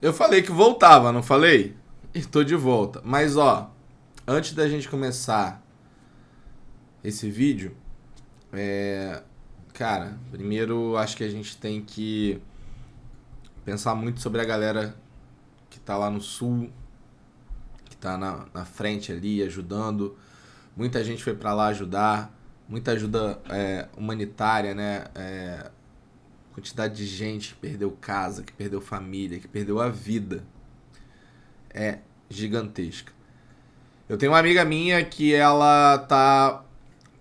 Eu falei que voltava, não falei? E tô de volta. Mas ó, antes da gente começar esse vídeo, cara, primeiro acho que a gente tem que pensar muito sobre a galera que tá lá no sul, que tá na frente ali ajudando. Muita gente foi pra lá ajudar, muita ajuda humanitária, né? Quantidade de gente que perdeu casa, que perdeu família, que perdeu a vida é gigantesca. Eu tenho uma amiga minha que ela tá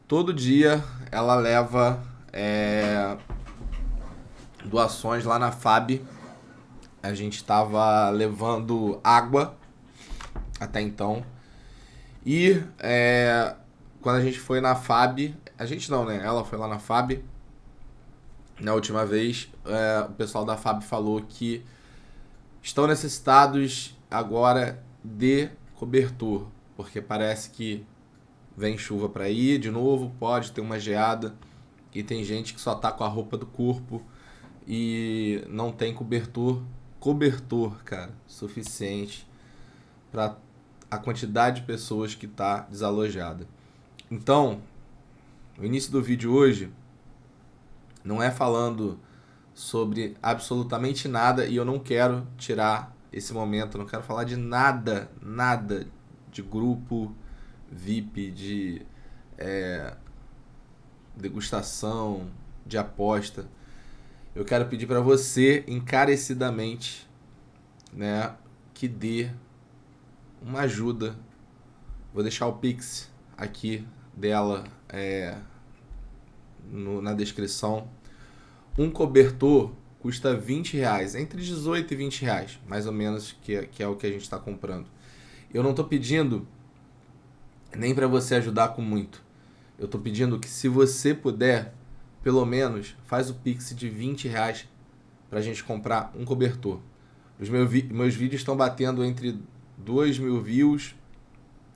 todo dia, ela leva doações lá na FAB. A gente tava levando água até então. E quando a gente foi na FAB, a gente não, né? Ela foi lá na FAB. Na última vez, o pessoal da FAB falou que estão necessitados agora de cobertor, porque parece que vem chuva para ir de novo, pode ter uma geada e tem gente que só tá com a roupa do corpo e não tem cobertor, cara, suficiente para a quantidade de pessoas que tá desalojada. Então, o início do vídeo hoje não é falando sobre absolutamente nada e eu não quero tirar esse momento, não quero falar de nada de grupo VIP, de degustação, de aposta. Eu quero pedir para você encarecidamente, né, que dê uma ajuda. Vou deixar o Pix aqui dela na descrição. Um cobertor custa R$ 20, entre 18 e R$ 20, mais ou menos, que é o que a gente está comprando. Eu não estou pedindo nem para você ajudar com muito. Eu estou pedindo que, se você puder, pelo menos faz o Pix de R$ 20 para a gente comprar um cobertor. Os meus vídeos estão batendo entre 2.000 views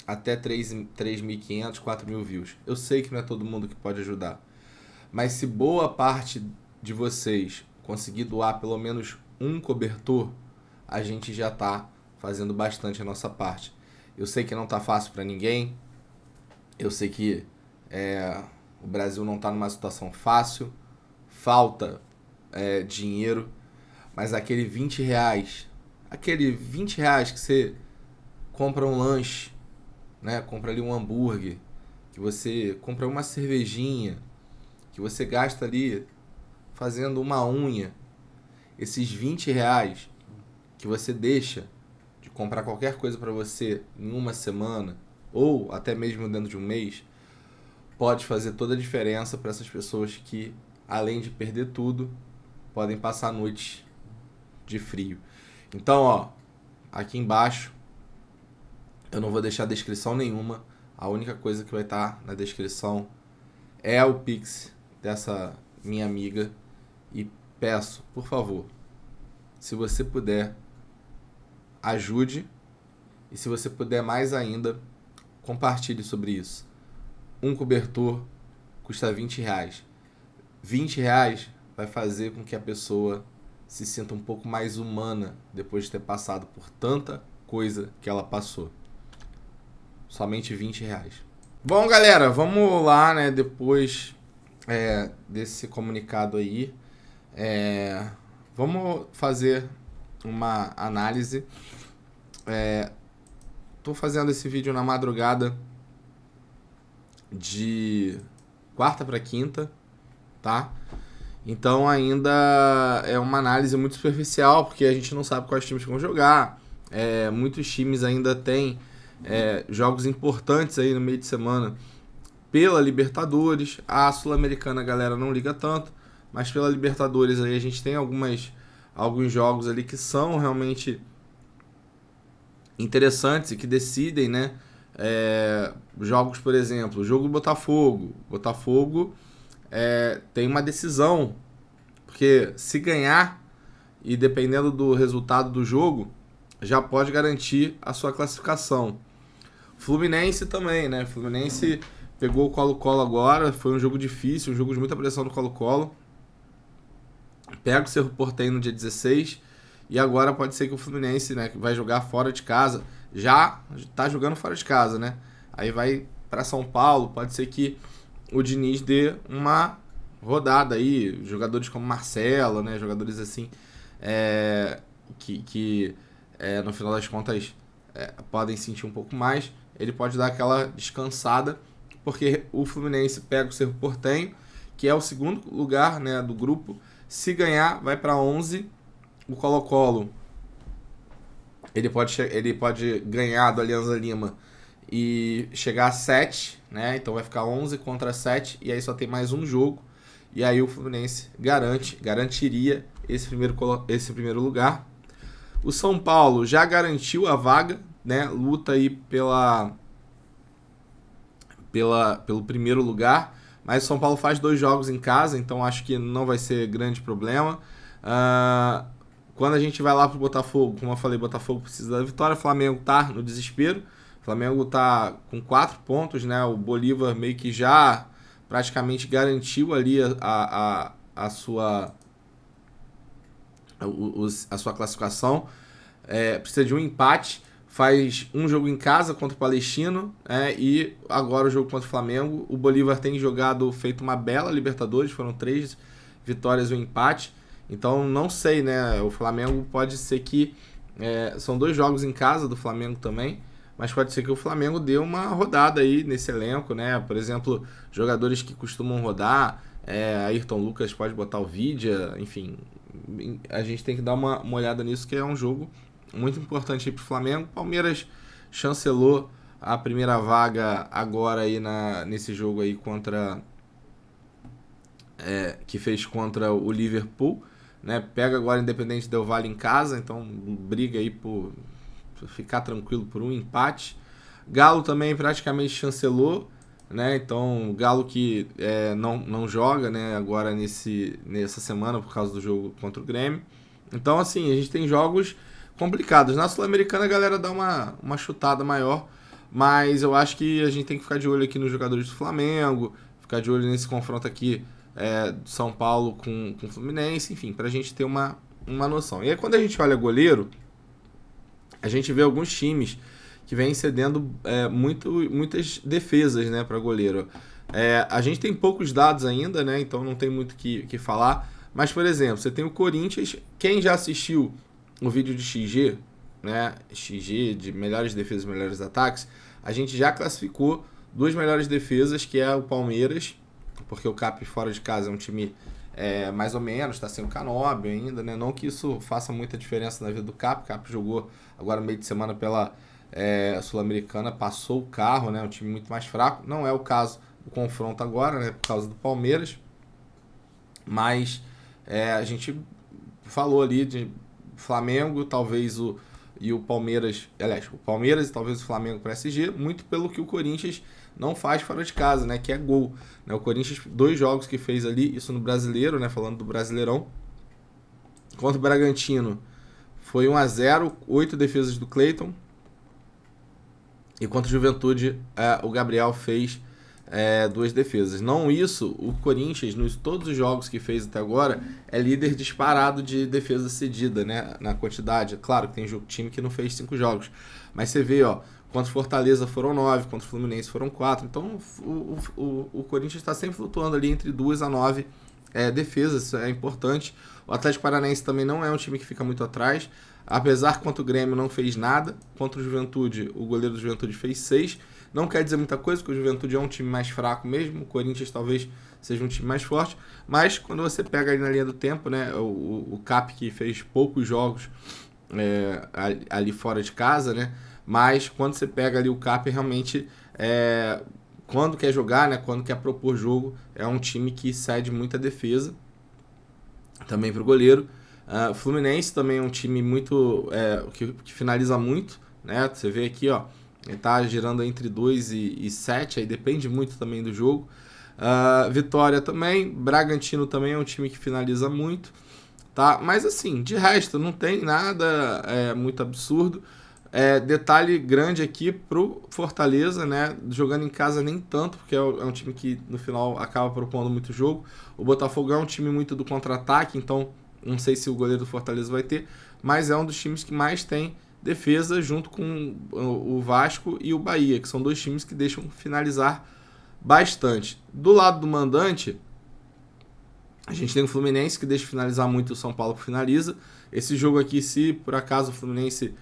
até 3.500, 4.000 views. Eu sei que não é todo mundo que pode ajudar. Mas se boa parte de vocês conseguir doar pelo menos um cobertor, a gente já está fazendo bastante a nossa parte. Eu sei que não está fácil para ninguém. Eu sei que o Brasil não está numa situação fácil. Falta dinheiro. Mas aquele R$ 20, aquele R$ 20 que você compra um lanche, né? Compra ali um hambúrguer, que você compra uma cervejinha, que você gasta ali fazendo uma unha. Esses R$ 20 que você deixa de comprar qualquer coisa para você em uma semana, ou até mesmo dentro de um mês, pode fazer toda a diferença para essas pessoas que, além de perder tudo, podem passar noites de frio. Então, ó, aqui embaixo eu não vou deixar descrição nenhuma. A única coisa que vai estar na descrição é o Pix dessa minha amiga. E peço, por favor, se você puder, ajude. E se você puder mais ainda, compartilhe sobre isso. Um cobertor custa R$ 20. R$ 20 vai fazer com que a pessoa se sinta um pouco mais humana depois de ter passado por tanta coisa que ela passou. Somente R$ 20. Bom, galera, vamos lá, né? Depois desse comunicado aí, vamos fazer uma análise. Tô fazendo esse vídeo na madrugada de quarta para quinta, tá? Então ainda é uma análise muito superficial, porque a gente não sabe quais times vão jogar. Muitos times ainda têm jogos importantes aí no meio de semana pela Libertadores. A Sul-Americana a galera não liga tanto, mas pela Libertadores aí a gente tem alguns jogos ali que são realmente interessantes e que decidem, né? Jogos, por exemplo, o jogo do Botafogo. Botafogo tem uma decisão, porque se ganhar e dependendo do resultado do jogo, já pode garantir a sua classificação. Fluminense também, né? Fluminense pegou o Colo-Colo agora, foi um jogo difícil, um jogo de muita pressão do Colo-Colo. Pega o Cerro Porteño no dia 16 e agora pode ser que o Fluminense, né, que vai jogar fora de casa, já tá jogando fora de casa, né? Aí vai para São Paulo, pode ser que o Diniz dê uma rodada aí, jogadores como Marcelo, né, jogadores assim, que no final das contas podem sentir um pouco mais, ele pode dar aquela descansada, porque o Fluminense pega o Cerro Porteño, que é o segundo lugar, né, do grupo. Se ganhar, vai para 11. O Colo-Colo, ele pode ganhar do Alianza Lima e chegar a 7, né? Então vai ficar 11 contra 7, e aí só tem mais um jogo. E aí o Fluminense garantiria esse primeiro lugar. O São Paulo já garantiu a vaga, né? Luta aí pelo primeiro lugar, mas o São Paulo faz 2 jogos em casa, então acho que não vai ser grande problema. Quando a gente vai lá pro Botafogo, como eu falei, Botafogo precisa da vitória, o Flamengo tá no desespero, o Flamengo tá com 4 pontos, né? O Bolívar meio que já praticamente garantiu ali a sua classificação. Precisa de um empate, faz um jogo em casa contra o Palestino, e agora o jogo contra o Flamengo. O Bolívar tem feito uma bela Libertadores, foram 3 vitórias e um empate, então não sei, né? O Flamengo pode ser que são 2 jogos em casa do Flamengo também, mas pode ser que o Flamengo dê uma rodada aí nesse elenco, né? Por exemplo, jogadores que costumam rodar, Ayrton Lucas pode botar o Vidia, enfim, a gente tem que dar uma olhada nisso, que é um jogo muito importante para o Flamengo. Palmeiras chancelou a primeira vaga agora aí nesse jogo aí que fez contra o Liverpool, né? Pega agora o Independente Del Valle em casa, então briga aí por ficar tranquilo por um empate. Galo também praticamente chancelou, né? Então o Galo que não joga, né, agora nessa semana por causa do jogo contra o Grêmio. Então assim, a gente tem jogos complicados. Na Sul-Americana a galera dá uma chutada maior, mas eu acho que a gente tem que ficar de olho aqui nos jogadores do Flamengo, ficar de olho nesse confronto aqui do São Paulo com o Fluminense, enfim, pra gente ter uma noção. E aí quando a gente olha goleiro, a gente vê alguns times que vêm cedendo muitas defesas, né, para goleiro. A gente tem poucos dados ainda, né, então não tem muito que falar, mas, por exemplo, você tem o Corinthians. Quem já assistiu o vídeo de XG, né, XG de melhores defesas e melhores ataques, a gente já classificou 2 melhores defesas, que é o Palmeiras, porque o Cap fora de casa é um time mais ou menos, está sem o Canóbio ainda, né? Não que isso faça muita diferença na vida do Cap. O Cap jogou agora no meio de semana pela Sul-Americana, passou o carro, né? Um time muito mais fraco. Não é o caso do confronto agora, né? Por causa do Palmeiras. Mas a gente falou ali de Flamengo, talvez o Palmeiras, aliás, o Palmeiras e talvez o Flamengo para SG, muito pelo que o Corinthians não faz fora de casa, né, que é gol, né? O Corinthians, 2 jogos que fez ali, isso no Brasileiro, né, falando do Brasileirão, contra o Bragantino, foi 1-0, 8 defesas do Cleiton, e contra o Juventude, o Gabriel fez 2 defesas. Não isso, o Corinthians, todos os jogos que fez até agora, é líder disparado de defesa cedida, né, na quantidade. Claro que tem time que não fez 5 jogos, mas você vê, ó, contra o Fortaleza foram 9, contra o Fluminense foram 4. Então o Corinthians está sempre flutuando ali entre 2 a 9 defesas, isso é importante. O Atlético Paranaense também não é um time que fica muito atrás, apesar que contra o Grêmio não fez nada. Contra o Juventude, o goleiro do Juventude fez 6. Não quer dizer muita coisa, porque o Juventude é um time mais fraco mesmo, o Corinthians talvez seja um time mais forte, mas quando você pega ali na linha do tempo, né, o Cap que fez poucos jogos ali fora de casa, né, mas quando você pega ali o Cap, realmente, quando quer jogar, né, quando quer propor jogo, é um time que cede muita defesa, também para o goleiro. O Fluminense também é um time muito que finaliza muito, né, você vê aqui, ó, ele tá girando entre 2 e 7, aí depende muito também do jogo. Vitória também, Bragantino também é um time que finaliza muito, tá? Mas assim, de resto, não tem nada muito absurdo. Detalhe grande aqui pro Fortaleza, né? Jogando em casa nem tanto, porque é um time que no final acaba propondo muito jogo. O Botafogo é um time muito do contra-ataque, então não sei se o goleiro do Fortaleza vai ter, mas é um dos times que mais tem defesa, junto com o Vasco e o Bahia, que são dois times que deixam finalizar bastante. Do lado do mandante, a gente tem o Fluminense, que deixa finalizar muito, o São Paulo que finaliza. Esse jogo aqui, se por acaso o Fluminense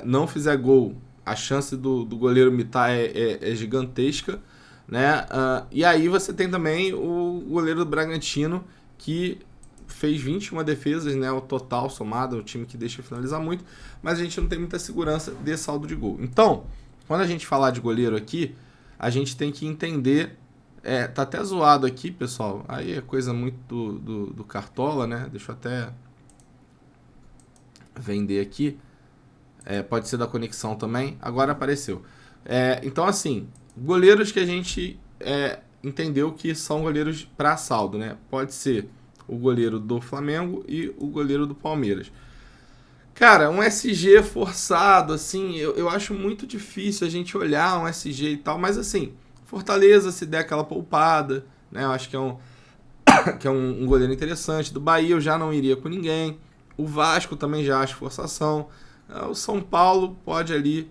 não fizer gol, a chance do goleiro mitar é gigantesca, né? E aí você tem também o goleiro do Bragantino, que fez 21 defesas, né? O total somado, é o time que deixa finalizar muito, mas a gente não tem muita segurança de saldo de gol. Então, quando a gente falar de goleiro aqui, a gente tem que entender... tá até zoado aqui, pessoal. Aí é coisa muito do Cartola, né? Deixa eu até vender aqui. Pode ser da conexão também. Agora apareceu. Então, assim, goleiros que a gente entendeu que são goleiros para saldo, né? Pode ser o goleiro do Flamengo e o goleiro do Palmeiras. Cara, um SG forçado, assim, eu acho muito difícil a gente olhar um SG e tal, mas assim, Fortaleza, se der aquela poupada, né? Eu acho que é um goleiro interessante. Do Bahia eu já não iria com ninguém. O Vasco também já acho forçação. O São Paulo pode ali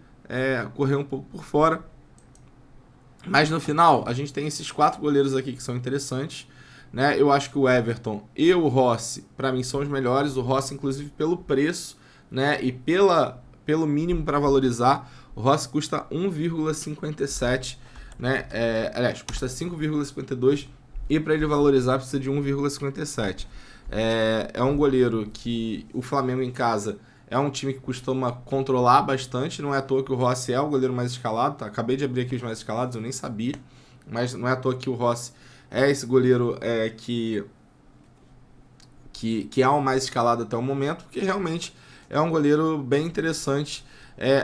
correr um pouco por fora. Mas no final, a gente tem esses 4 goleiros aqui que são interessantes, né? Eu acho que o Everton e o Rossi, para mim, são os melhores. O Rossi, inclusive, pelo preço, né? E pelo mínimo para valorizar, o Rossi custa 1,57, né? Aliás, custa 5,52 e para ele valorizar precisa de 1,57. É um goleiro que o Flamengo em casa é um time que costuma controlar bastante, não é à toa que o Rossi é o goleiro mais escalado, tá? Acabei de abrir aqui os mais escalados, eu nem sabia, mas não é à toa que o Rossi é esse goleiro que é o mais escalado até o momento, porque realmente é um goleiro bem interessante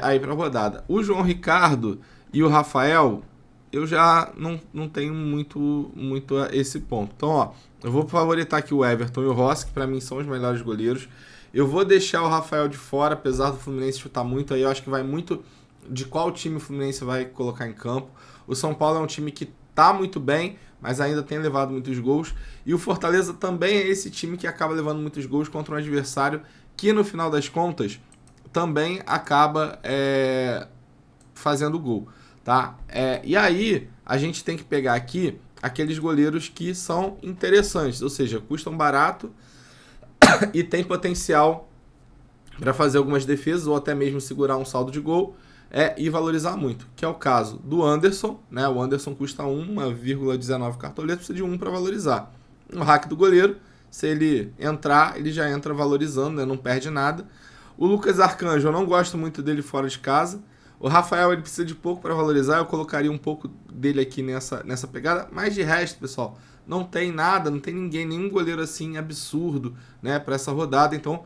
aí para a rodada. O João Ricardo e o Rafael, eu já não tenho muito esse ponto. Então, ó, eu vou favoritar aqui o Everton e o Rossi, que para mim são os melhores goleiros. Eu vou deixar o Rafael de fora, apesar do Fluminense chutar muito aí. Eu acho que vai muito de qual time o Fluminense vai colocar em campo. O São Paulo é um time que tá muito bem, mas ainda tem levado muitos gols. E o Fortaleza também é esse time que acaba levando muitos gols contra um adversário que, no final das contas, também acaba fazendo gol, tá? E aí, a gente tem que pegar aqui aqueles goleiros que são interessantes, ou seja, custam barato e tem potencial para fazer algumas defesas ou até mesmo segurar um saldo de gol e valorizar muito, que é o caso do Anderson, né? O Anderson custa 1,19 cartoleta, precisa de 1 para valorizar. O hack do goleiro, se ele entrar, ele já entra valorizando, né? Não perde nada. O Lucas Arcanjo, eu não gosto muito dele fora de casa. O Rafael, ele precisa de pouco para valorizar, eu colocaria um pouco dele aqui nessa pegada, mas de resto, pessoal, não tem nada, não tem ninguém, nenhum goleiro assim absurdo, né, para essa rodada. Então,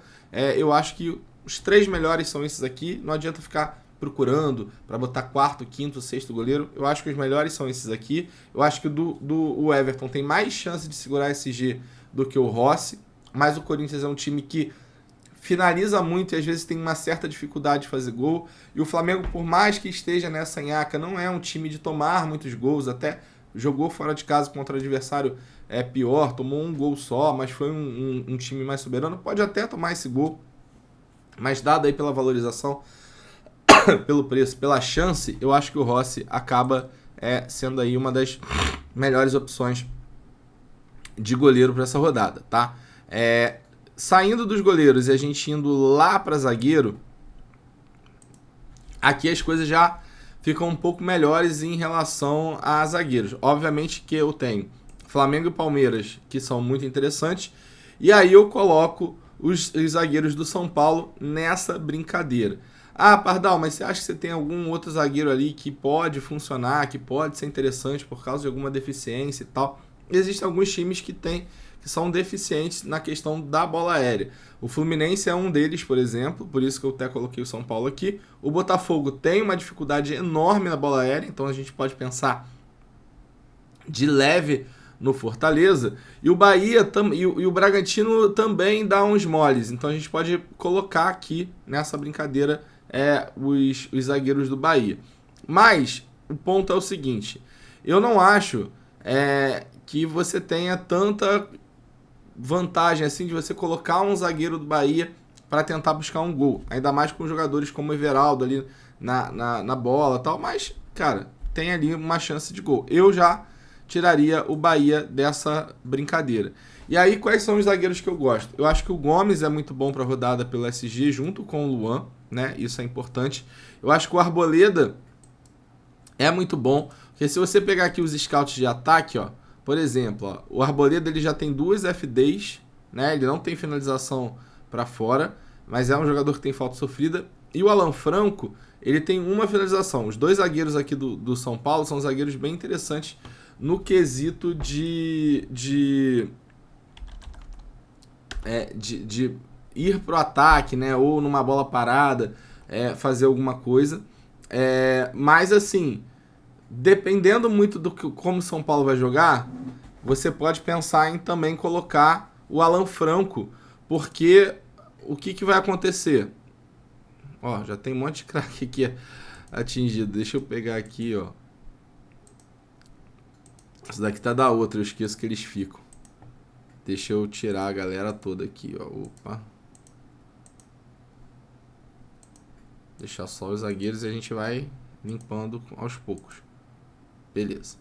eu acho que os 3 melhores são esses aqui. Não adianta ficar procurando para botar 4º, 5º, 6º goleiro. Eu acho que os melhores são esses aqui. Eu acho que o Everton tem mais chance de segurar esse G do que o Rossi, mas o Corinthians é um time que finaliza muito e às vezes tem uma certa dificuldade de fazer gol. E o Flamengo, por mais que esteja nessa nhaca, não é um time de tomar muitos gols, até jogou fora de casa contra o adversário pior, tomou um gol só, mas foi um time mais soberano. Pode até tomar esse gol, mas dado aí pela valorização, pelo preço, pela chance, eu acho que o Rossi acaba sendo aí uma das melhores opções de goleiro para essa rodada, tá? Saindo dos goleiros e a gente indo lá para zagueiro, aqui as coisas já ficam um pouco melhores em relação a zagueiros. Obviamente que eu tenho Flamengo e Palmeiras, que são muito interessantes, e aí eu coloco os zagueiros do São Paulo nessa brincadeira. Ah, Pardal, mas você acha que você tem algum outro zagueiro ali que pode funcionar, que pode ser interessante por causa de alguma deficiência e tal? Existem alguns times que são deficientes na questão da bola aérea. O Fluminense é um deles, por exemplo, por isso que eu até coloquei o São Paulo aqui. O Botafogo tem uma dificuldade enorme na bola aérea, então a gente pode pensar de leve no Fortaleza. E o Bahia e o Bragantino também dá uns moles, então a gente pode colocar aqui nessa brincadeira os zagueiros do Bahia. Mas o ponto é o seguinte, eu não acho que você tenha tanta vantagem assim de você colocar um zagueiro do Bahia para tentar buscar um gol. Ainda mais com jogadores como o Everaldo ali na bola e tal. Mas, cara, tem ali uma chance de gol. Eu já tiraria o Bahia dessa brincadeira. E aí, quais são os zagueiros que eu gosto? Eu acho que o Gomes é muito bom para a rodada pelo SG, junto com o Luan, né? Isso é importante. Eu acho que o Arboleda é muito bom, porque se você pegar aqui os scouts de ataque, ó, por exemplo, ó, o Arboleda ele já tem 2 FDs, né? Ele não tem finalização para fora, mas é um jogador que tem falta sofrida. E o Alan Franco, ele tem uma finalização. Os 2 zagueiros aqui do São Paulo são zagueiros bem interessantes no quesito de ir pro ataque, né? Ou numa bola parada, fazer alguma coisa. Mas assim, dependendo muito do como o São Paulo vai jogar, você pode pensar em também colocar o Alan Franco, porque o que vai acontecer? Ó, já tem um monte de craque aqui atingido. Deixa eu pegar aqui, ó. Isso daqui tá da outra, eu esqueço que eles ficam. Deixa eu tirar a galera toda aqui, ó. Opa. Deixar só os zagueiros e a gente vai limpando aos poucos. Beleza.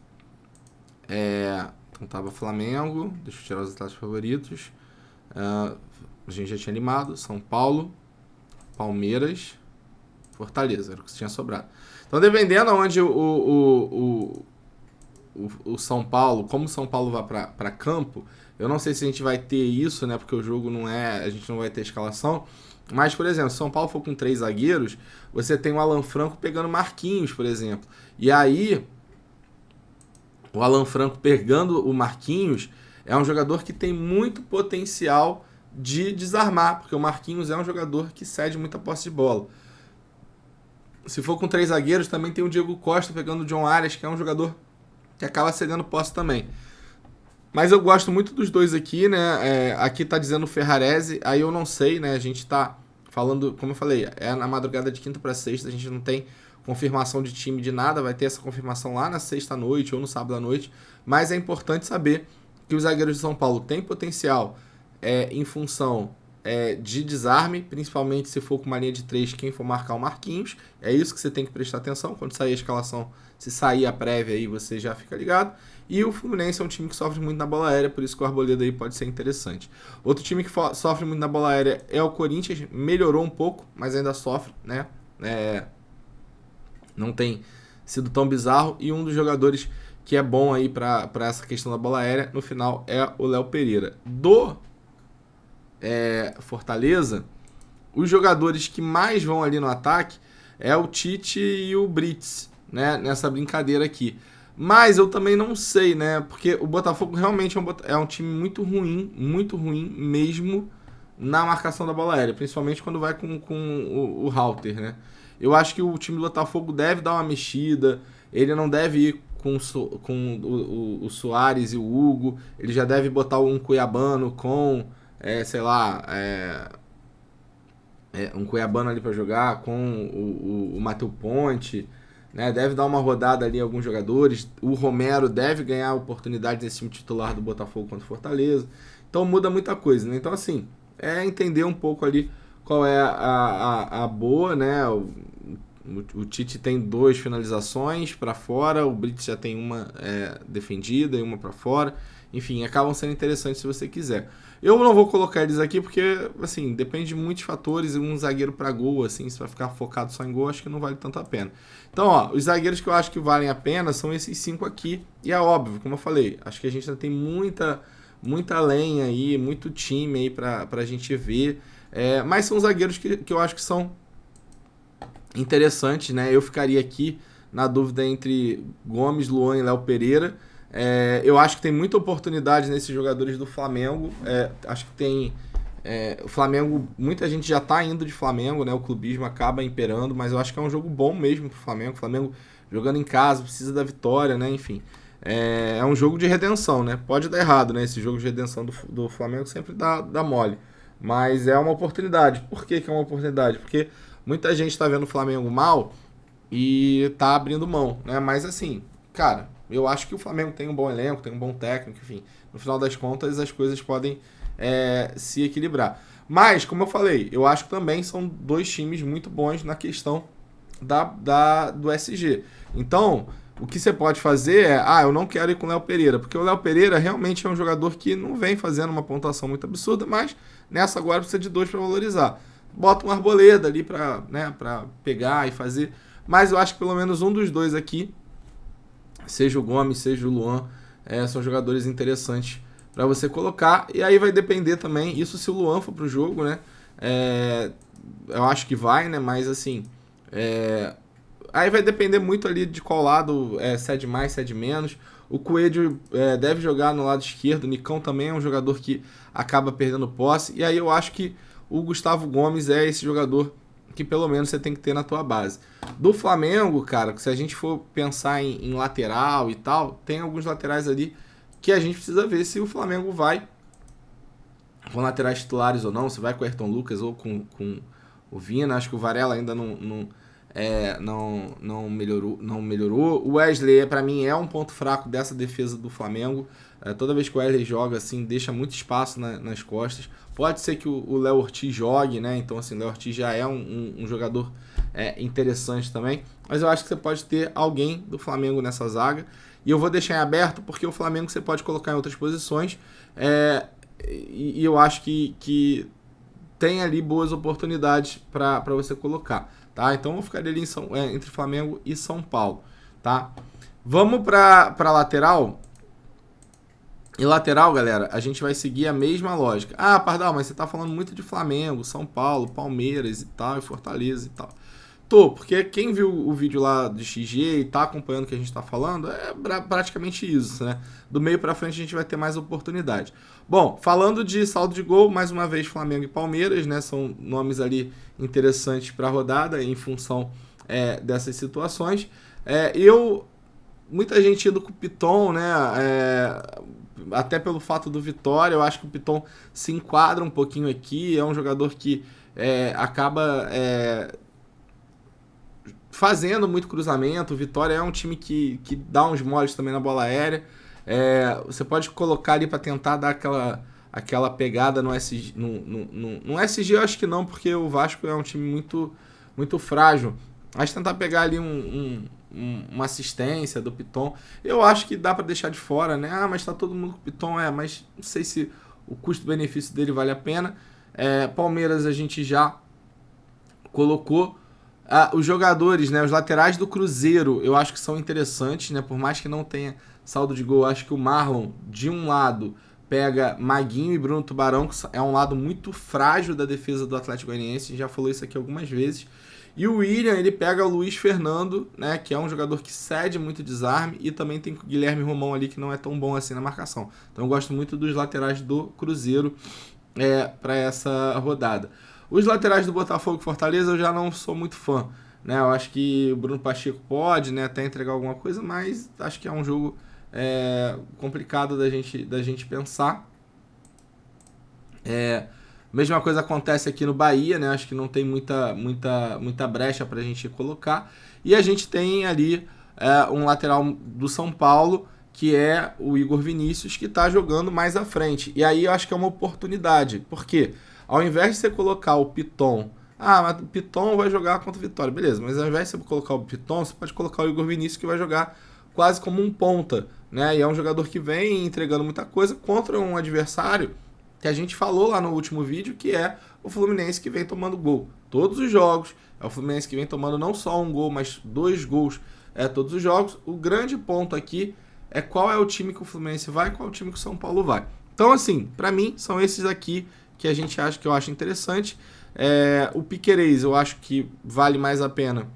Então tava Flamengo. Deixa eu tirar os atletas favoritos. A gente já tinha limado. São Paulo, Palmeiras, Fortaleza. Era o que tinha sobrado. Então, dependendo onde o São Paulo, como o São Paulo vai para campo, eu não sei se a gente vai ter isso, né? Porque o jogo não é... A gente não vai ter escalação. Mas, por exemplo, se o São Paulo for com 3 zagueiros, você tem o Alan Franco pegando Marquinhos, por exemplo. E aí, o Alan Franco pegando o Marquinhos é um jogador que tem muito potencial de desarmar, porque o Marquinhos é um jogador que cede muita posse de bola. Se for com 3 zagueiros, também tem o Diego Costa pegando o John Arias, que é um jogador que acaba cedendo posse também. Mas eu gosto muito dos 2 aqui, né? Aqui tá dizendo o Ferrarese, aí eu não sei, né? A gente tá falando, como eu falei, na madrugada de quinta para sexta, a gente não tem confirmação de time de nada, vai ter essa confirmação lá na sexta-noite ou no sábado à noite, mas é importante saber que os zagueiros de São Paulo têm potencial em função de desarme, principalmente se for com uma linha de 3, quem for marcar o Marquinhos. É isso que você tem que prestar atenção. Quando sair a escalação, se sair a prévia aí, você já fica ligado. E o Fluminense é um time que sofre muito na bola aérea, por isso que o Arboleda aí pode ser interessante. Outro time que sofre muito na bola aérea é o Corinthians. Melhorou um pouco, mas ainda sofre, né? Não tem sido tão bizarro. E um dos jogadores que é bom aí para essa questão da bola aérea, no final, é o Léo Pereira. Do Fortaleza, os jogadores que mais vão ali no ataque é o Tite e o Brits, né? Nessa brincadeira aqui. Mas eu também não sei, né? Porque o Botafogo realmente é um time muito ruim mesmo na marcação da bola aérea, principalmente quando vai com o Halter, né? Eu acho que o time do Botafogo deve dar uma mexida, ele não deve ir com o Soares e o Hugo, ele já deve botar um Cuiabano com, um Cuiabano ali para jogar, com o Matheus Ponte, né? Deve dar uma rodada ali em alguns jogadores. O Romero deve ganhar oportunidade nesse time titular do Botafogo contra o Fortaleza. Então muda muita coisa, né? Então assim, entender um pouco ali qual é a boa, né? O Tite tem 2 finalizações para fora, o Brits já tem uma defendida e uma para fora. Enfim, acabam sendo interessantes se você quiser. Eu não vou colocar eles aqui porque, assim, depende de muitos fatores. E um zagueiro para gol, assim, se vai ficar focado só em gol, acho que não vale tanto a pena. Então, ó, os zagueiros que eu acho que valem a pena são esses 5 aqui. E é óbvio, como eu falei, acho que a gente ainda tem muita lenha aí, muito time aí pra gente ver. Mas são zagueiros que eu acho que são interessantes, né? Eu ficaria aqui na dúvida entre Gomes, Luan e Léo Pereira. Eu acho que tem muita oportunidade nesses jogadores do Flamengo. Acho que tem... o Flamengo, muita gente já tá indo de Flamengo, né? O clubismo acaba imperando, mas eu acho que é um jogo bom mesmo pro Flamengo. O Flamengo jogando em casa, precisa da vitória, né? Enfim, é um jogo de redenção, né? Pode dar errado, né? Esse jogo de redenção do Flamengo sempre dá mole. Mas é uma oportunidade. Por que é uma oportunidade? Porque muita gente tá vendo o Flamengo mal e tá abrindo mão, né? Mas assim, cara, eu acho que o Flamengo tem um bom elenco, tem um bom técnico, enfim. No final das contas, as coisas podem se equilibrar. Mas, como eu falei, eu acho que também são dois times muito bons na questão do SG. Então, o que você pode fazer é, eu não quero ir com o Léo Pereira, porque o Léo Pereira realmente é um jogador que não vem fazendo uma pontuação muito absurda, mas nessa agora precisa de 2 para valorizar. Bota um Arboleda ali para, né, pegar e fazer. Mas eu acho que pelo menos um dos dois aqui, seja o Gomes, seja o Luan, são jogadores interessantes para você colocar. E aí vai depender também, isso se o Luan for pro jogo, né? Eu acho que vai, né? Mas assim, aí vai depender muito ali de qual lado cede mais, cede menos. O Coelho deve jogar no lado esquerdo. O Nicão também é um jogador que acaba perdendo posse. E aí eu acho que o Gustavo Gomes é esse jogador que pelo menos você tem que ter na tua base. Do Flamengo, cara, se a gente for pensar em lateral e tal, tem alguns laterais ali que a gente precisa ver se o Flamengo vai com laterais titulares ou não, se vai com o Ayrton Lucas ou com o Vina. Acho que o Varela ainda não melhorou. O Wesley, para mim, é um ponto fraco dessa defesa do Flamengo. Toda vez que o Wesley joga, assim, deixa muito espaço nas costas. Pode ser que o Léo Ortiz jogue, né? Então, assim, o Léo Ortiz já é um jogador interessante também. Mas eu acho que você pode ter alguém do Flamengo nessa zaga. E eu vou deixar em aberto porque o Flamengo você pode colocar em outras posições. E eu acho que tem ali boas oportunidades para você colocar. Tá? Então eu vou ficar ali entre Flamengo e São Paulo. Tá? Vamos para lateral. E lateral, galera, a gente vai seguir a mesma lógica. Pardal, mas você tá falando muito de Flamengo, São Paulo, Palmeiras e tal, e Fortaleza e tal. Porque quem viu o vídeo lá do XG e tá acompanhando o que a gente tá falando, é praticamente isso, né? Do meio pra frente a gente vai ter mais oportunidade. Bom, falando de saldo de gol, mais uma vez Flamengo e Palmeiras, né? São nomes ali interessantes pra rodada em função dessas situações. Muita gente indo com o Piton, né? Até pelo fato do Vitória, eu acho que o Piton se enquadra um pouquinho aqui. É um jogador que acaba fazendo muito cruzamento. O Vitória é um time que dá uns moles também na bola aérea. Você pode colocar ali para tentar dar aquela pegada no SG. No SG eu acho que não, porque o Vasco é um time muito, muito frágil. Mas tentar pegar ali uma assistência do Piton, eu acho que dá para deixar de fora, né? Mas tá todo mundo com o Piton, mas não sei se o custo-benefício dele vale a pena. Palmeiras a gente já colocou. Os jogadores, né? Os laterais do Cruzeiro, eu acho que são interessantes, né? Por mais que não tenha saldo de gol, eu acho que o Marlon, de um lado, pega Maguinho e Bruno Tubarão, que é um lado muito frágil da defesa do Atlético Goianiense. A gente já falou isso aqui algumas vezes. E o William, ele pega o Luiz Fernando, né, que é um jogador que cede muito desarme, e também tem o Guilherme Romão ali, que não é tão bom assim na marcação. Então eu gosto muito dos laterais do Cruzeiro para essa rodada. Os laterais do Botafogo e Fortaleza eu já não sou muito fã, né? Eu acho que o Bruno Pacheco pode, né, até entregar alguma coisa, mas acho que é um jogo complicado da gente pensar. Mesma coisa acontece aqui no Bahia, né? Acho que não tem muita brecha para a gente colocar. E a gente tem ali um lateral do São Paulo, que é o Igor Vinícius, que está jogando mais à frente. E aí eu acho que é uma oportunidade. Por quê? Ao invés de você colocar o Piton... mas o Piton vai jogar contra o Vitória. Beleza, mas ao invés de você colocar o Piton, você pode colocar o Igor Vinícius, que vai jogar quase como um ponta, né? E é um jogador que vem entregando muita coisa contra um adversário que a gente falou lá no último vídeo, que é o Fluminense, que vem tomando gol todos os jogos. É o Fluminense que vem tomando não só um gol, mas 2 gols todos os jogos. O grande ponto aqui é qual é o time que o Fluminense vai e qual é o time que o São Paulo vai. Então, assim, para mim, são esses aqui que eu acho interessante. O Piquerez eu acho que vale mais a pena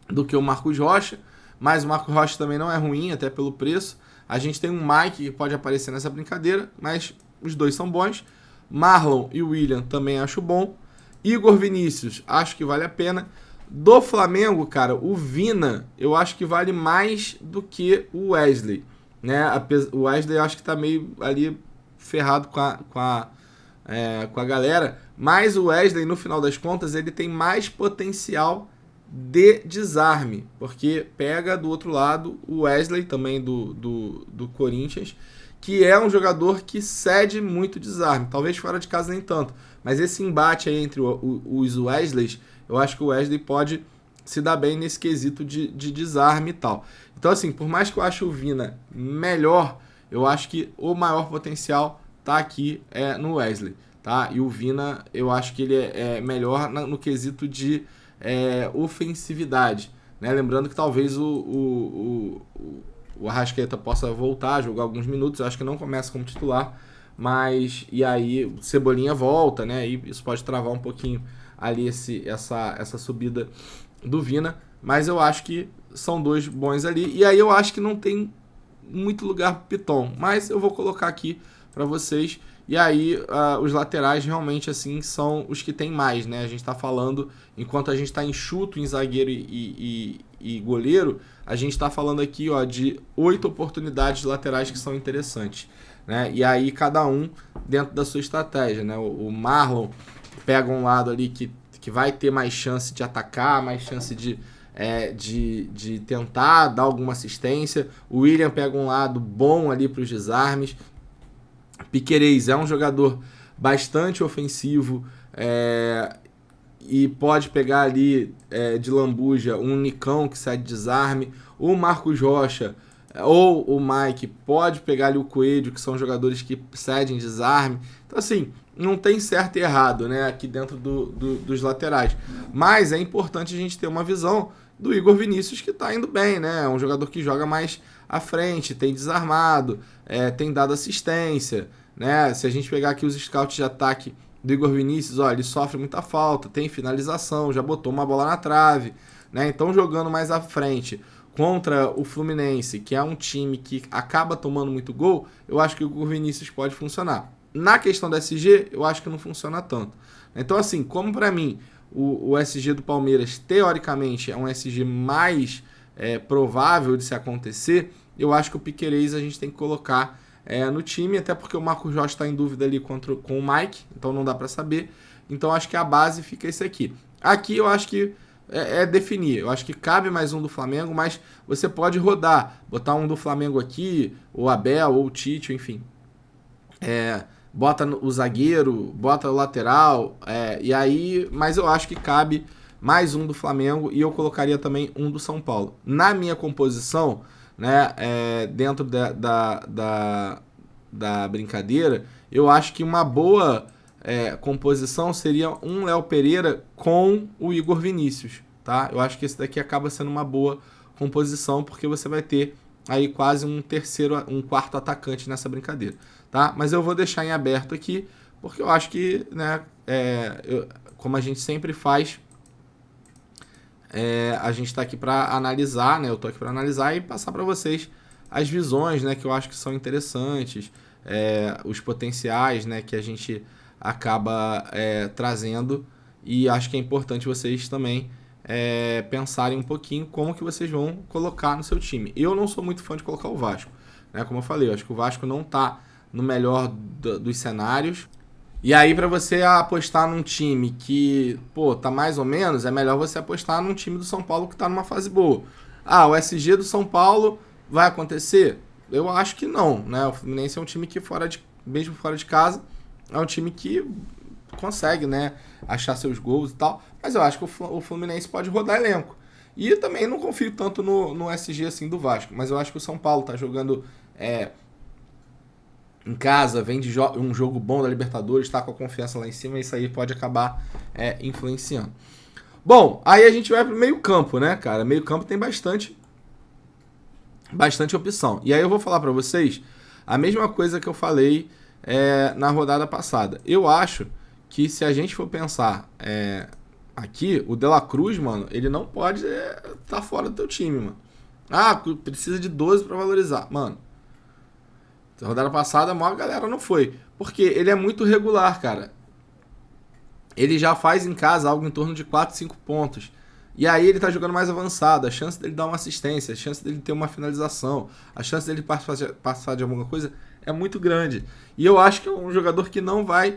do que o Marcos Rocha, mas o Marcos Rocha também não é ruim, até pelo preço. A gente tem um Mike que pode aparecer nessa brincadeira, mas os dois são bons. Marlon e William também acho bom. Igor Vinícius, acho que vale a pena. Do Flamengo, cara, o Vina, eu acho que vale mais do que o Wesley, né? O Wesley eu acho que tá meio ali ferrado com a galera, mas o Wesley, no final das contas, ele tem mais potencial de desarme, porque pega do outro lado o Wesley, também do Corinthians, que é um jogador que cede muito desarme. Talvez fora de casa nem tanto. Mas esse embate aí entre os Wesleys, eu acho que o Wesley pode se dar bem nesse quesito de desarme e tal. Então, assim, por mais que eu ache o Vina melhor, eu acho que o maior potencial tá aqui no Wesley, tá? E o Vina, eu acho que ele é melhor no quesito de ofensividade, né? Lembrando que talvez o Arrascaeta possa voltar a jogar alguns minutos, eu acho que não começa como titular, mas e aí o Cebolinha volta, né? E isso pode travar um pouquinho ali essa subida do Vina, mas eu acho que são dois bons ali, e aí eu acho que não tem muito lugar pro Piton, mas eu vou colocar aqui para vocês, e aí os laterais realmente assim são os que tem mais, né? A gente tá falando, enquanto a gente tá enxuto em zagueiro e goleiro, a gente tá falando aqui, ó, de 8 oportunidades laterais que são interessantes, né? E aí cada um dentro da sua estratégia, né? O Marlon pega um lado ali que vai ter mais chance de atacar, mais chance de tentar dar alguma assistência. O William pega um lado bom ali para os desarmes. Piquerez é um jogador bastante ofensivo e pode pegar ali de lambuja um Nicão que sai de desarme. O Marcos Rocha ou o Mike pode pegar ali o Coelho, que são jogadores que cedem desarme. Então, assim, não tem certo e errado, né, aqui dentro dos laterais. Mas é importante a gente ter uma visão do Igor Vinícius, que está indo bem, né? É um jogador que joga mais à frente, tem desarmado, tem dado assistência, né? Se a gente pegar aqui os scouts de ataque do Igor Vinícius, ó, ele sofre muita falta, tem finalização, já botou uma bola na trave, né? Então, jogando mais à frente contra o Fluminense, que é um time que acaba tomando muito gol, eu acho que o Igor Vinícius pode funcionar. Na questão do SG, eu acho que não funciona tanto. Então, assim, como para mim o SG do Palmeiras, teoricamente, é um SG mais provável de se acontecer, eu acho que o Piquerez a gente tem que colocar no time, até porque o Marcos Rocha está em dúvida ali com o Mike, então não dá para saber. Então, acho que a base fica esse aqui. Aqui eu acho que definir. Eu acho que cabe mais um do Flamengo, mas você pode rodar, botar um do Flamengo aqui, ou Abel, ou Tite, enfim. Bota o zagueiro, bota o lateral, e aí, mas eu acho que cabe mais um do Flamengo e eu colocaria também um do São Paulo. Na minha composição, né, dentro da brincadeira, eu acho que uma boa composição seria um Léo Pereira com o Igor Vinícius, tá? Eu acho que esse daqui acaba sendo uma boa composição, porque você vai ter aí quase um quarto atacante nessa brincadeira, tá? Mas eu vou deixar em aberto aqui, porque eu acho que, né, como a gente sempre faz, a gente está aqui para analisar, né? Eu tô aqui para analisar e passar para vocês as visões, né, que eu acho que são interessantes, os potenciais, né, que a gente acaba trazendo, e acho que é importante vocês também pensarem um pouquinho como que vocês vão colocar no seu time. Eu não sou muito fã de colocar o Vasco, né? Como eu falei, eu acho que o Vasco não está no melhor dos cenários. E aí, para você apostar num time que, tá mais ou menos, é melhor você apostar num time do São Paulo que está numa fase boa. O SG do São Paulo vai acontecer? Eu acho que não, né? O Fluminense é um time que, mesmo fora de casa, é um time que consegue, né, achar seus gols e tal, mas eu acho que o Fluminense pode rodar elenco. E também não confio tanto no SG assim do Vasco, mas eu acho que o São Paulo tá jogando em casa, vem de um jogo bom da Libertadores, tá com a confiança lá em cima, e isso aí pode acabar influenciando. Bom, aí a gente vai pro meio campo, né, cara? Meio campo tem bastante opção. E aí eu vou falar para vocês a mesma coisa que eu falei na rodada passada. Eu acho que se a gente for pensar aqui, o De La Cruz, mano, ele não pode tá fora do teu time, mano. Precisa de 12 para valorizar. Mano, na rodada passada a maior galera não foi. Porque ele é muito regular, cara. Ele já faz em casa algo em torno de 4, 5 pontos. E aí ele tá jogando mais avançado. A chance dele dar uma assistência, a chance dele ter uma finalização, a chance dele passar de alguma coisa é muito grande. E eu acho que é um jogador que não vai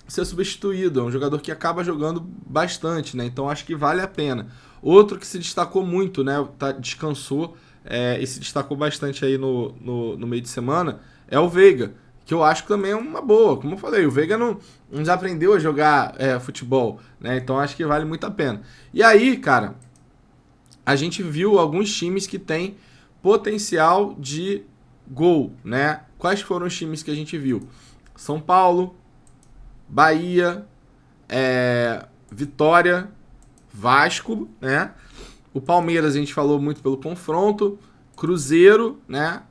ser substituído. É um jogador que acaba jogando bastante, né? Então acho que vale a pena. Outro que se destacou muito, né? Descansou e se destacou bastante aí no meio de semana é o Veiga, que eu acho que também é uma boa. Como eu falei, o Veiga não desaprendeu a jogar futebol, né? Então acho que vale muito a pena. E aí, cara, a gente viu alguns times que têm potencial de gol, né? Quais foram os times que a gente viu? São Paulo, Bahia, Vitória, Vasco, né? O Palmeiras a gente falou muito pelo confronto, Cruzeiro, né?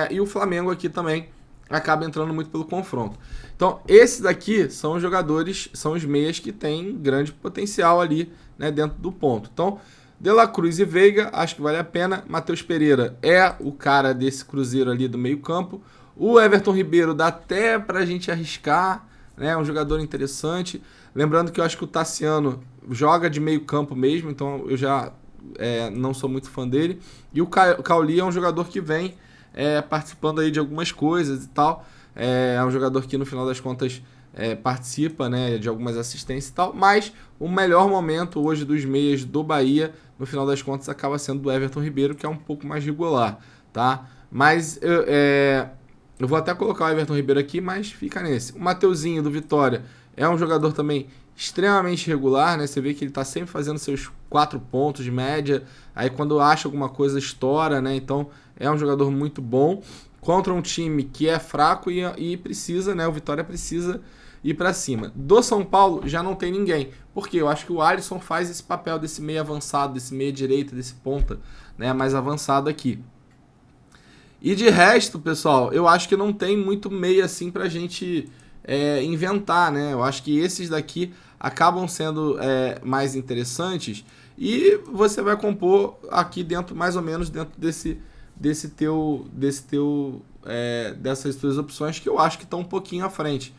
E o Flamengo aqui também acaba entrando muito pelo confronto. Então, esses daqui são os jogadores, são os meias que têm grande potencial ali, né, dentro do ponto. Então, De La Cruz e Veiga, acho que vale a pena. Matheus Pereira é o cara desse Cruzeiro ali do meio campo. O Everton Ribeiro dá até pra gente arriscar, né? É um jogador interessante. Lembrando que eu acho que o Tassiano joga de meio campo mesmo, então eu já não sou muito fã dele. E o Cauli é um jogador que vem participando aí de algumas coisas e tal. É um jogador que no final das contas participa, né, de algumas assistências e tal. Mas o melhor momento hoje dos meias do Bahia, no final das contas, acaba sendo do Everton Ribeiro, que é um pouco mais regular, tá? Mas eu vou até colocar o Everton Ribeiro aqui, mas fica nesse. O Mateuzinho do Vitória é um jogador também extremamente regular, né? Você vê que ele tá sempre fazendo seus 4 pontos de média, aí quando acha alguma coisa estoura, né? Então é um jogador muito bom contra um time que é fraco e precisa, né? O Vitória precisa ir para cima. Do São Paulo já não tem ninguém, porque eu acho que o Alisson faz esse papel desse meio avançado, desse meia direita, desse ponta, né? Mais avançado aqui. E de resto, pessoal, eu acho que não tem muito meia assim pra gente inventar, né? Eu acho que esses daqui acabam sendo mais interessantes e você vai compor aqui dentro, mais ou menos dentro dessas tuas opções que eu acho que estão um pouquinho à frente.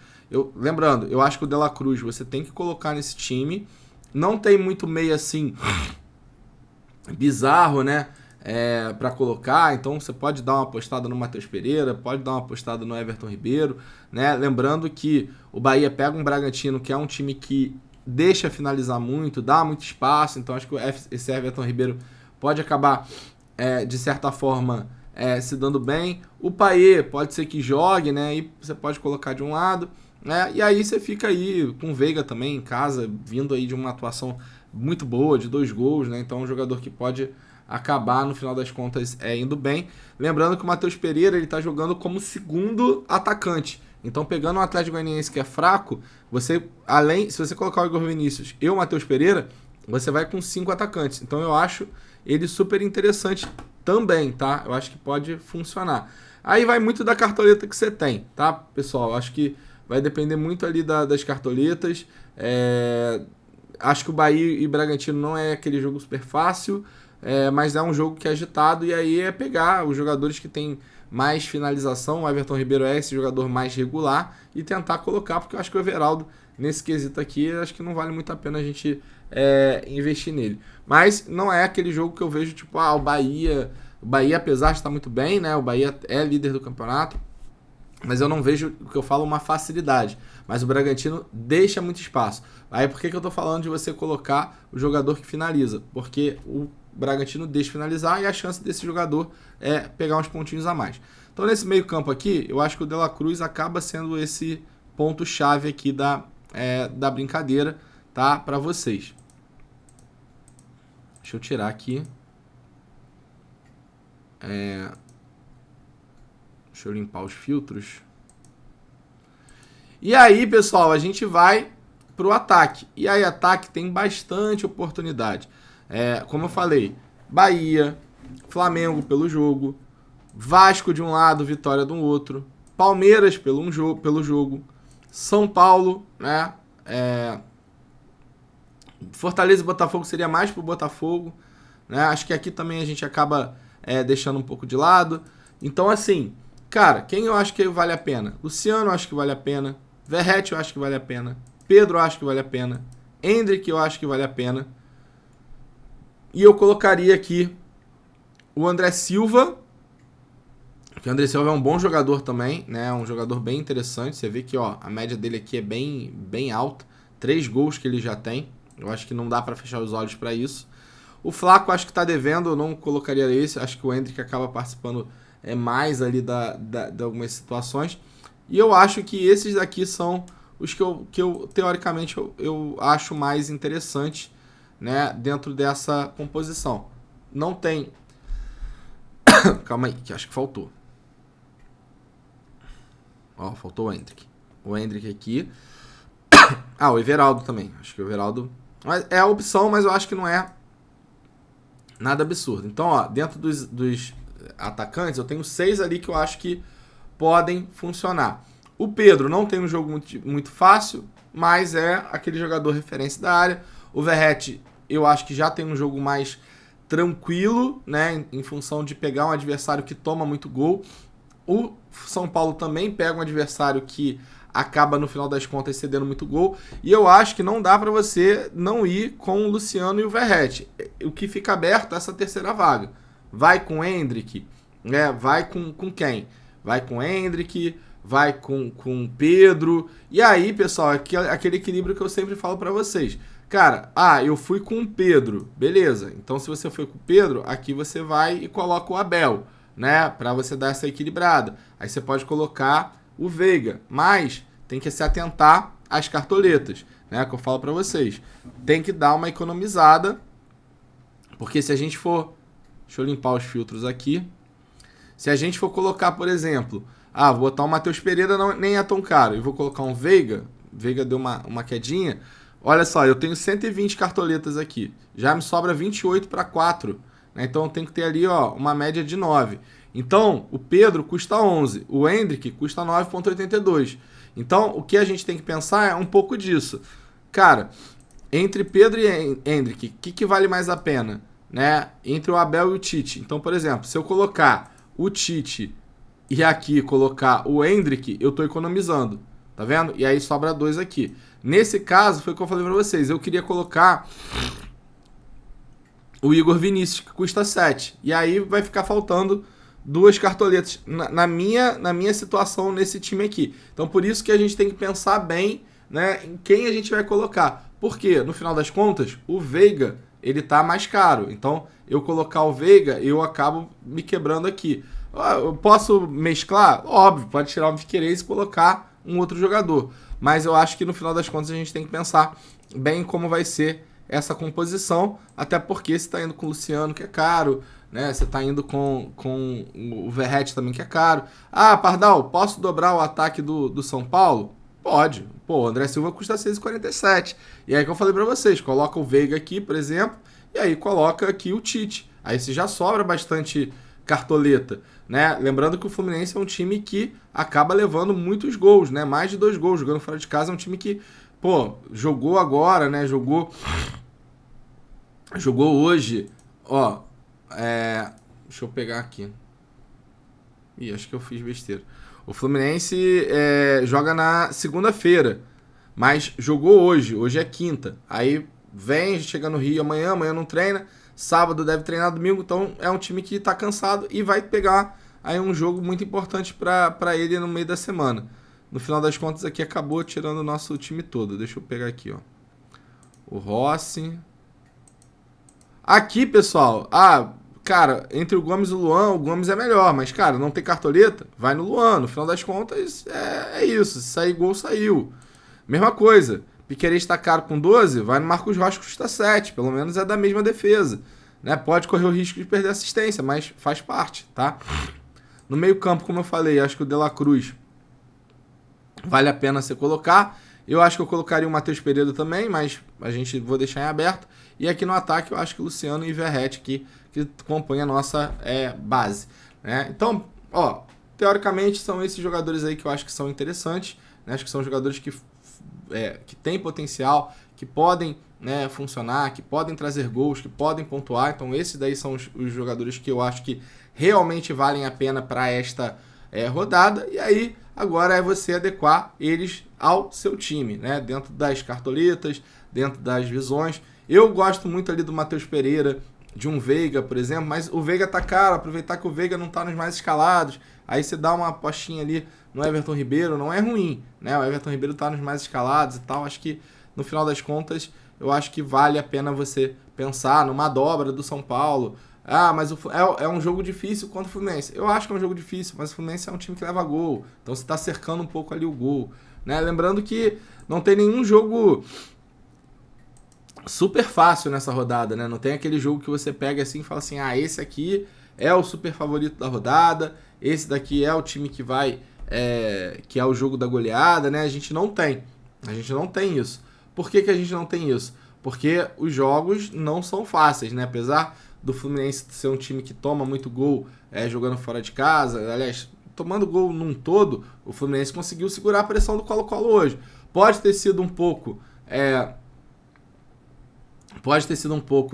Lembrando, eu acho que o De La Cruz você tem que colocar nesse time. Não tem muito meia assim bizarro, né? Para colocar, então você pode dar uma apostada no Matheus Pereira, pode dar uma apostada no Everton Ribeiro, né? Lembrando que o Bahia pega um Bragantino que é um time que deixa finalizar muito, dá muito espaço, então acho que esse Everton Ribeiro pode acabar de certa forma se dando bem. O Payet pode ser que jogue, né? E você pode colocar de um lado, né? E aí você fica aí com o Veiga também em casa, vindo aí de uma atuação muito boa, de 2 gols, né? Então é um jogador que pode acabar, no final das contas, indo bem. Lembrando que o Matheus Pereira ele tá jogando como segundo atacante. Então, pegando um Atlético Goianiense que é fraco, se você colocar o Igor Vinícius e o Matheus Pereira, você vai com 5 atacantes. Então, eu acho ele super interessante também, tá? Eu acho que pode funcionar. Aí vai muito da cartoleta que você tem, tá, pessoal? Eu acho que vai depender muito ali das cartoletas. Acho que o Bahia e Bragantino não é aquele jogo super fácil, mas é um jogo que é agitado, e aí é pegar os jogadores que têm mais finalização. O Everton Ribeiro é esse jogador mais regular e tentar colocar, porque eu acho que o Everaldo, nesse quesito aqui, acho que não vale muito a pena a gente investir nele. Mas não é aquele jogo que eu vejo, tipo, o Bahia, apesar de estar muito bem, né? O Bahia é líder do campeonato, mas eu não vejo, o que eu falo, uma facilidade. Mas o Bragantino deixa muito espaço. Aí por que eu tô falando de você colocar o jogador que finaliza? Porque o Bragantino deixa finalizar e a chance desse jogador é pegar uns pontinhos a mais. Então nesse meio campo aqui, eu acho que o De La Cruz acaba sendo esse ponto-chave aqui da brincadeira, tá? Para vocês. Deixa eu tirar aqui. Deixa eu limpar os filtros. E aí, pessoal, a gente vai pro ataque. E aí, ataque tem bastante oportunidade. Como eu falei, Bahia, Flamengo pelo jogo, Vasco de um lado, Vitória do outro, Palmeiras pelo jogo, São Paulo, né? Fortaleza e Botafogo seria mais pro Botafogo, né? Acho que aqui também a gente acaba deixando um pouco de lado. Então, assim, cara, quem eu acho que vale a pena? Luciano eu acho que vale a pena. Verratti eu acho que vale a pena. Pedro eu acho que vale a pena. Endrick eu acho que vale a pena. E eu colocaria aqui o André Silva, que o André Silva é um bom jogador também, né? Um jogador bem interessante. Você vê que a média dele aqui é bem, bem alta. 3 gols que ele já tem. Eu acho que não dá para fechar os olhos para isso. O Flaco acho que tá devendo, eu não colocaria esse. Acho que o Endrick acaba participando mais ali de algumas situações. E eu acho que esses daqui são os que eu teoricamente, eu acho mais interessantes, né, dentro dessa composição. Não tem... Calma aí, que acho que faltou. Ó, faltou o Hendrick. O Hendrick aqui. Ah, o Everaldo também. Acho que o Everaldo é a opção, mas eu acho que não é nada absurdo. Então, ó, dentro dos atacantes, eu tenho 6 ali que eu acho que podem funcionar. O Pedro não tem um jogo muito fácil, mas é aquele jogador referência da área. O Verratti, eu acho que já tem um jogo mais tranquilo, né, em função de pegar um adversário que toma muito gol. O São Paulo também pega um adversário que acaba, no final das contas, cedendo muito gol. E eu acho que não dá para você não ir com o Luciano e o Verratti. O que fica aberto é essa terceira vaga. Vai com o Hendrick, né? Vai com quem? Vai com o Hendrick, vai com o Pedro. E aí, pessoal, aquele equilíbrio que eu sempre falo para vocês. Cara, eu fui com o Pedro, beleza. Então, se você foi com o Pedro, aqui você vai e coloca o Abel, né? Para você dar essa equilibrada. Aí você pode colocar o Veiga, mas tem que se atentar às cartoletas, né? Que eu falo para vocês. Tem que dar uma economizada, porque se a gente for... Deixa eu limpar os filtros aqui. Se a gente for colocar, por exemplo... vou botar o Matheus Pereira, nem é tão caro. E vou colocar um Veiga. Veiga deu uma quedinha. Olha só, eu tenho 120 cartoletas aqui. Já me sobra 28 para 4. Né? Então eu tenho que ter ali, ó, uma média de 9. Então, o Pedro custa 11. O Hendrick custa 9,82. Então, o que a gente tem que pensar é um pouco disso. Cara, entre Pedro e Hendrick, o que vale mais a pena? Né? Entre o Abel e o Tite. Então, por exemplo, se eu colocar o Tite e aqui colocar o Hendrick, eu estou economizando. Tá vendo? E aí sobra 2 aqui. Nesse caso, foi o que eu falei para vocês. Eu queria colocar o Igor Vinícius, que custa 7. E aí vai ficar faltando 2 cartoletas na minha situação nesse time aqui. Então, por isso que a gente tem que pensar bem, né, em quem a gente vai colocar. Porque, no final das contas, o Veiga, ele tá mais caro. Então, eu colocar o Veiga, eu acabo me quebrando aqui. Eu posso mesclar? Óbvio, pode tirar o Piquerez e colocar um outro jogador. Mas eu acho que no final das contas a gente tem que pensar bem como vai ser essa composição, até porque você está indo com o Luciano, que é caro, né? Você está indo com o Verratti também, que é caro. Pardal, posso dobrar o ataque do São Paulo? Pode. Pô, o André Silva custa 6,47. E aí que eu falei para vocês, coloca o Veiga aqui, por exemplo, e aí coloca aqui o Tite. Aí você já sobra bastante cartoleta, né? Lembrando que o Fluminense é um time que acaba levando muitos gols, né? Mais de 2 gols jogando fora de casa. É um time que, jogou agora, né? Jogou hoje. Ó, deixa eu pegar aqui. Ih, acho que eu fiz besteira. O Fluminense joga na segunda-feira, mas jogou hoje. Hoje é quinta. Aí vem, chega no Rio amanhã não treina. Sábado deve treinar, domingo, então é um time que está cansado e vai pegar aí um jogo muito importante para ele no meio da semana. No final das contas, aqui acabou tirando o nosso time todo. Deixa eu pegar aqui, ó. O Rossi. Aqui, pessoal, cara, entre o Gomes e o Luan, o Gomes é melhor, mas, cara, não tem cartoleta? Vai no Luan. No final das contas, é isso. Se sair gol, saiu. Mesma coisa. Piquerez está caro com 12, vai no Marcos Rocha, custa 7. Pelo menos é da mesma defesa. Né? Pode correr o risco de perder assistência, mas faz parte, tá? No meio campo, como eu falei, acho que o De La Cruz vale a pena você colocar. Eu acho que eu colocaria o Matheus Pereira também, mas vou deixar em aberto. E aqui no ataque, eu acho que o Luciano e o Verratti que compõem a nossa base. Né? Então, teoricamente, são esses jogadores aí que eu acho que são interessantes. Né? Acho que são jogadores que têm potencial, que podem, né, funcionar, que podem trazer gols, que podem pontuar. Então esses daí são os jogadores que eu acho que realmente valem a pena para esta rodada. E aí agora é você adequar eles ao seu time, né, dentro das cartoletas, dentro das visões. Eu gosto muito ali do Matheus Pereira, de um Veiga, por exemplo, mas o Veiga tá caro, aproveitar que o Veiga não tá nos mais escalados, aí você dá uma apostinha ali no Everton Ribeiro, não é ruim, né? O Everton Ribeiro tá nos mais escalados e tal, acho que no final das contas, eu acho que vale a pena você pensar numa dobra do São Paulo, Ah, mas é um jogo difícil contra o Fluminense. Eu acho que é um jogo difícil, mas o Fluminense é um time que leva gol. Então você está cercando um pouco ali o gol. Né? Lembrando que não tem nenhum jogo super fácil nessa rodada, né? Não tem aquele jogo que você pega assim e fala assim, ah, esse aqui é o super favorito da rodada, esse daqui é o time que vai, que é o jogo da goleada, né? A gente não tem isso. Por que a gente não tem isso? Porque os jogos não são fáceis, né? Apesar do Fluminense ser um time que toma muito gol jogando fora de casa, aliás, tomando gol num todo, o Fluminense conseguiu segurar a pressão do Colo-Colo hoje. Pode ter sido um pouco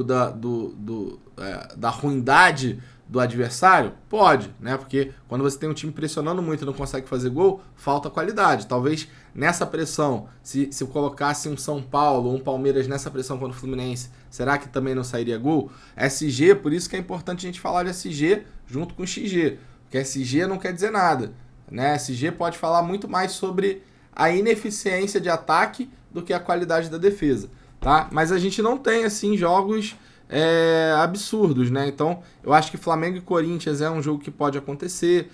da ruindade do adversário? Pode, né? Porque quando você tem um time pressionando muito e não consegue fazer gol, falta qualidade. Talvez nessa pressão, se colocasse um São Paulo ou um Palmeiras nessa pressão contra o Fluminense, será que também não sairia gol? SG, por isso que é importante a gente falar de SG junto com XG. Porque SG não quer dizer nada, né? SG pode falar muito mais sobre a ineficiência de ataque do que a qualidade da defesa. Tá? Mas a gente não tem assim jogos absurdos, né? Então eu acho que Flamengo e Corinthians é um jogo que pode acontecer.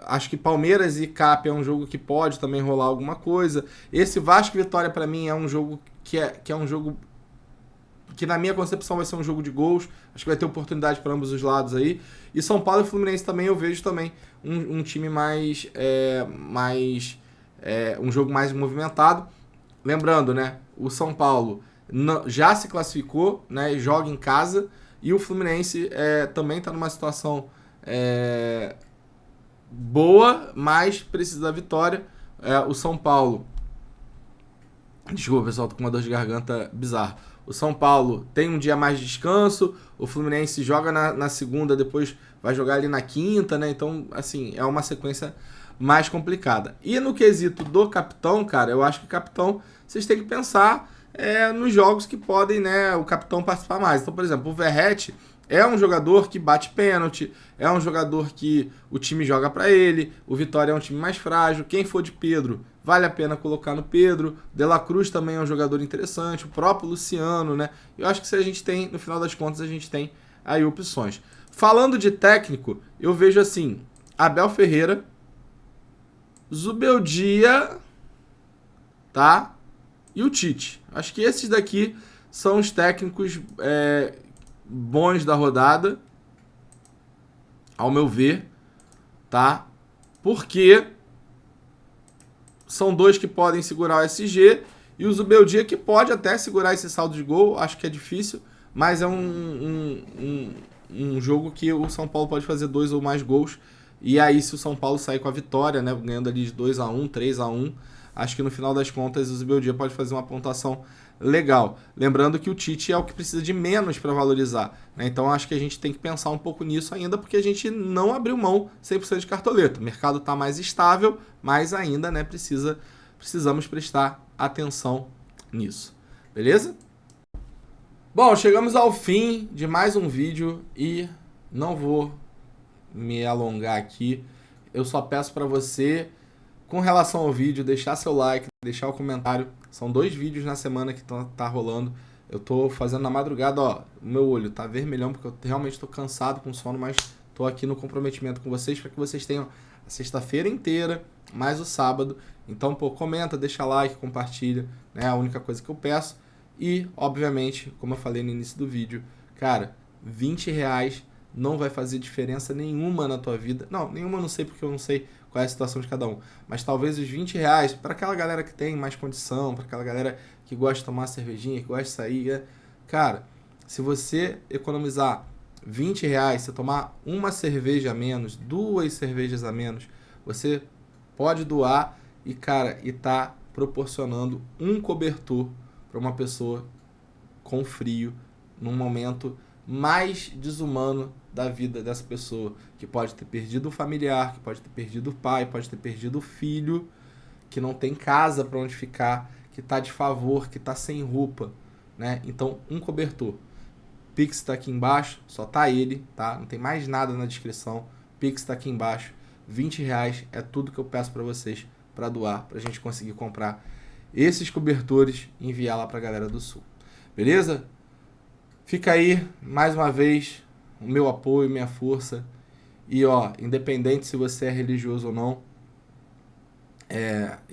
Acho que Palmeiras e Cap é um jogo que pode também rolar alguma coisa. Esse Vasco e Vitória para mim é um jogo que é um jogo que na minha concepção vai ser um jogo de gols. Acho que vai ter oportunidade para ambos os lados aí. E São Paulo e Fluminense também eu vejo também um time um jogo mais movimentado. Lembrando, né, o São Paulo já se classificou, né, joga em casa, e o Fluminense também está numa situação boa, mas precisa da vitória. O São Paulo... Desculpa, pessoal, tô com uma dor de garganta bizarra. O São Paulo tem um dia mais de descanso, o Fluminense joga na segunda, depois vai jogar ali na quinta, né? Então, assim, é uma sequência mais complicada. E no quesito do capitão, cara, eu acho que o capitão, vocês têm que pensar nos jogos que podem, né, o capitão participar mais. Então, por exemplo, o Verratti é um jogador que bate pênalti, é um jogador que o time joga para ele, o Vitória é um time mais frágil, quem for de Pedro, vale a pena colocar no Pedro, De La Cruz também é um jogador interessante, o próprio Luciano, né? Eu acho que se a gente tem, no final das contas, a gente tem aí opções. Falando de técnico, eu vejo assim, Abel Ferreira, Zubeldia, tá? E o Tite. Acho que esses daqui são os técnicos bons da rodada, ao meu ver, tá? Porque são dois que podem segurar o SG e o Zubeldia que pode até segurar esse saldo de gol. Acho que é difícil, mas é um jogo que o São Paulo pode fazer 2 ou mais gols. E aí, se o São Paulo sair com a vitória, né, ganhando ali de 2-1, 3-1, acho que no final das contas o Zubeldia pode fazer uma pontuação legal. Lembrando que o Tite é o que precisa de menos para valorizar, né? Então acho que a gente tem que pensar um pouco nisso ainda, porque a gente não abriu mão 100% de cartoleta. O mercado está mais estável, mas ainda, né, precisamos prestar atenção nisso. Beleza? Bom, chegamos ao fim de mais um vídeo e não vou me alongar aqui. Eu só peço para você, com relação ao vídeo, deixar seu like, deixar o comentário. São 2 vídeos na semana que tá rolando. Eu tô fazendo na madrugada, ó. O meu olho tá vermelhão porque eu realmente tô cansado com sono, mas tô aqui no comprometimento com vocês para que vocês tenham a sexta-feira inteira, mais o sábado. Então, pô, comenta, deixa like, compartilha, né? É a única coisa que eu peço. E, obviamente, como eu falei no início do vídeo, cara, R$20 não vai fazer diferença nenhuma na tua vida. Não, nenhuma eu não sei porque eu não sei qual é a situação de cada um. Mas talvez os R$20 para aquela galera que tem mais condição, para aquela galera que gosta de tomar uma cervejinha, que gosta de sair. Cara, se você economizar R$20, você tomar uma cerveja a menos, 2 cervejas a menos, você pode doar e, cara, e tá proporcionando um cobertor para uma pessoa com frio num momento mais desumano da vida dessa pessoa, que pode ter perdido o familiar, que pode ter perdido o pai, pode ter perdido o filho, que não tem casa para onde ficar, que está de favor, que está sem roupa, né? Então, um cobertor. Pix está aqui embaixo, só tá ele, tá? Não tem mais nada na descrição. Pix está aqui embaixo. R$20 é tudo que eu peço para vocês para doar, para a gente conseguir comprar esses cobertores e enviar lá para a galera do Sul. Beleza? Fica aí, mais uma vez, o meu apoio, minha força. E ó, independente se você é religioso ou não,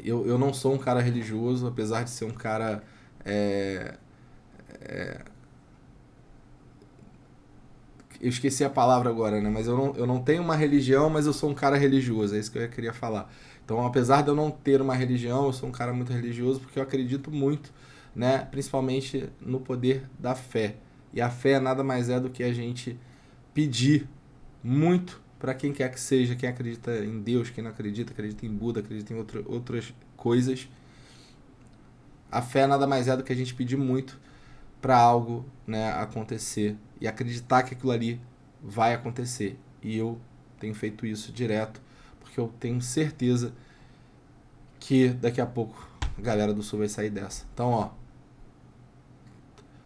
eu não sou um cara religioso, apesar de ser um cara. é, eu esqueci a palavra agora, né? Mas eu não tenho uma religião, mas eu sou um cara religioso, é isso que eu queria falar. Então, apesar de eu não ter uma religião, eu sou um cara muito religioso porque eu acredito muito, né? Principalmente no poder da fé. E a fé nada mais é do que a gente pedir muito para quem quer que seja, quem acredita em Deus, quem não acredita, acredita em Buda, acredita em outras coisas. A fé nada mais é do que a gente pedir muito para algo, né, acontecer e acreditar que aquilo ali vai acontecer. E eu tenho feito isso direto, porque eu tenho certeza que daqui a pouco a galera do Sul vai sair dessa. Então, ó,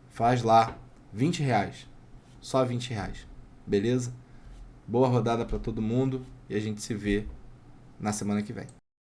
faz lá R$ 20, só R$ 20, beleza? Boa rodada para todo mundo e a gente se vê na semana que vem.